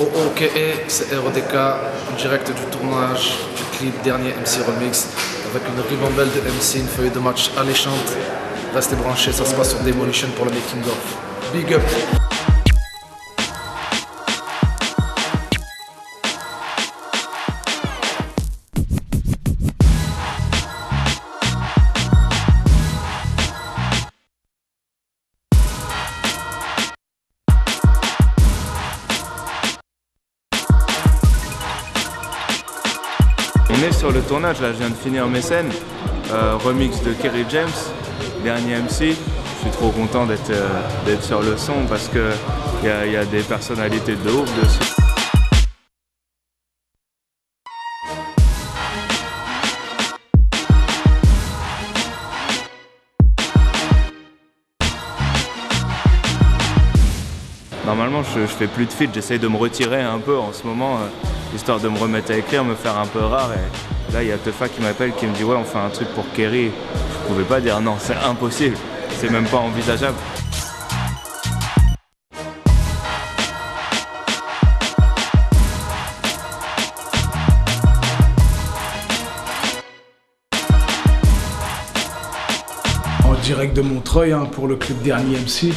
OOKE, c'est RODK, en direct du tournage du clip dernier MC Remix, avec une ribambelle de MC, une feuille de match alléchante. Restez branchés, ça se passe sur Demolition pour le making of. Big up! On est sur le tournage, là je viens de finir mes scènes, remix de Kerry James, dernier MC. Je suis trop content d'être sur le son parce qu'il y a des personnalités de ouf dessus. Normalement je fais plus de feat, j'essaye de me retirer un peu en ce moment, histoire de me remettre à écrire, me faire un peu rare. Et là il y a Teufa qui m'appelle, qui me dit ouais on fait un truc pour Kerry. Je pouvais pas dire non, c'est impossible, c'est même pas envisageable. En direct de Montreuil pour le clip dernier MC.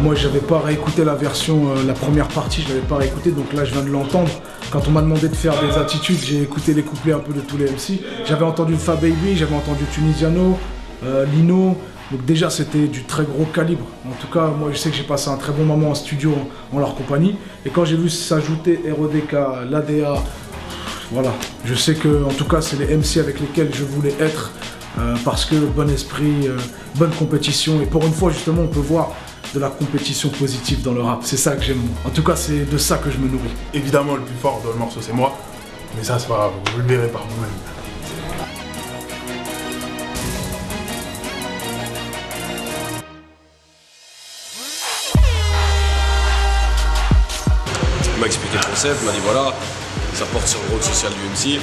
Moi j'avais pas réécouté la version, la première partie, je l'avais pas réécouté, donc là je viens de l'entendre. Quand on m'a demandé de faire des attitudes, j'ai écouté les couplets un peu de tous les MC. J'avais entendu Fa Baby, j'avais entendu Tunisiano, Lino, donc déjà c'était du très gros calibre. En tout cas, moi je sais que j'ai passé un très bon moment en studio en leur compagnie. Et quand j'ai vu s'ajouter RODK, l'ADA, voilà, je sais que en tout cas c'est les MC avec lesquels je voulais être. Parce que bon esprit, bonne compétition, et pour une fois justement on peut voir de la compétition positive dans le rap, c'est ça que j'aime. En tout cas c'est de ça que je me nourris. Évidemment le plus fort dans le morceau c'est moi, mais ça c'est pas grave, vous le verrez par vous-même. Il m'a expliqué le concept, il m'a dit voilà, ça porte sur le rôle social du MC.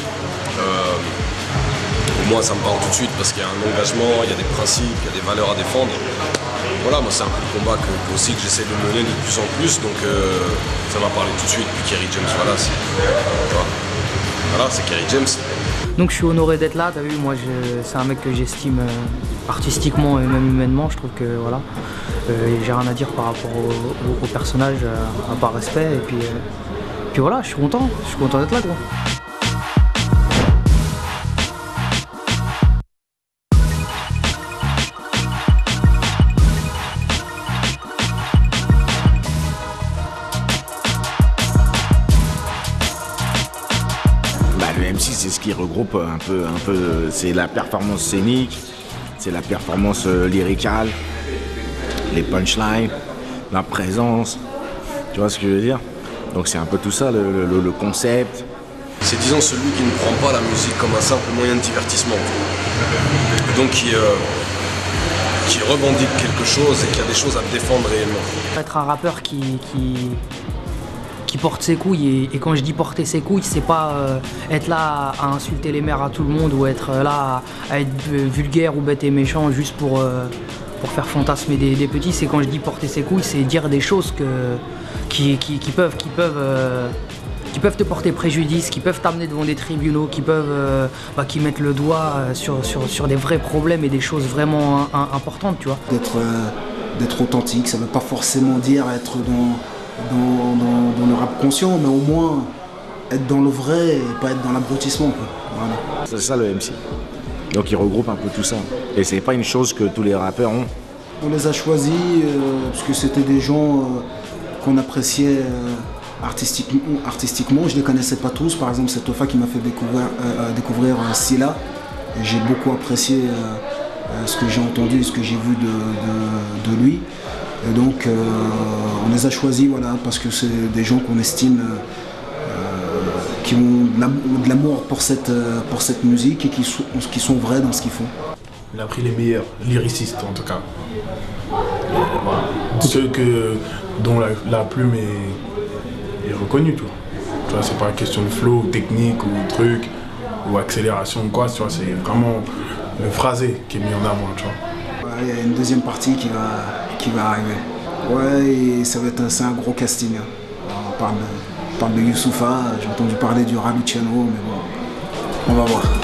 Moi ça me parle tout de suite parce qu'il y a un engagement, il y a des principes, il y a des valeurs à défendre. Voilà, moi c'est un peu le combat aussi que j'essaie de mener de plus en plus, donc ça m'a parlé tout de suite. Puis Kerry James, voilà, c'est Kerry James. Donc je suis honoré d'être là, t'as vu, moi c'est un mec que j'estime artistiquement et même humainement, je trouve que voilà, j'ai rien à dire par rapport au personnage, à part respect, et puis voilà, je suis content d'être là quoi. Le MC c'est ce qui regroupe un peu, c'est la performance scénique, c'est la performance lyricale, les punchlines, la présence, tu vois ce que je veux dire? Donc c'est un peu tout ça le concept. C'est disons celui qui ne prend pas la musique comme un simple moyen de divertissement, donc qui revendique quelque chose et qui a des choses à défendre réellement. Être un rappeur qui porte ses couilles, et quand je dis porter ses couilles, c'est pas être là à insulter les mères à tout le monde ou être là à être vulgaire ou bête et méchant juste pour faire fantasmer des petits. C'est quand je dis porter ses couilles, c'est dire des choses qui peuvent te porter préjudice, qui peuvent t'amener devant des tribunaux, qui mettent le doigt sur des vrais problèmes et des choses vraiment importantes, tu vois. D'être authentique, ça veut pas forcément dire être dans le rap conscient, mais au moins être dans le vrai et pas être dans l'abrutissement. Voilà. C'est ça le MC. Donc il regroupe un peu tout ça. Et c'est pas une chose que tous les rappeurs ont. On les a choisis parce que c'était des gens qu'on appréciait artistiquement. Je les connaissais pas tous. Par exemple, c'est Teufa qui m'a fait découvrir Silla. J'ai beaucoup apprécié ce que j'ai entendu et ce que j'ai vu de lui. Et donc on les a choisis voilà, parce que c'est des gens qu'on estime qui ont de l'amour pour cette musique et qui sont vrais dans ce qu'ils font. Il a pris les meilleurs lyricistes en tout cas. Voilà. Ceux dont la plume est reconnue. Tu vois, c'est pas une question de flow, technique ou truc, ou accélération ou quoi, tu vois, c'est vraiment le phrasé qui est mis en avant. Tu vois. Ouais, il y a une deuxième partie qui va arriver. Ouais, et c'est un gros casting. On parle de Youssoupha, j'ai entendu parler du Raluciano, mais bon, on va voir.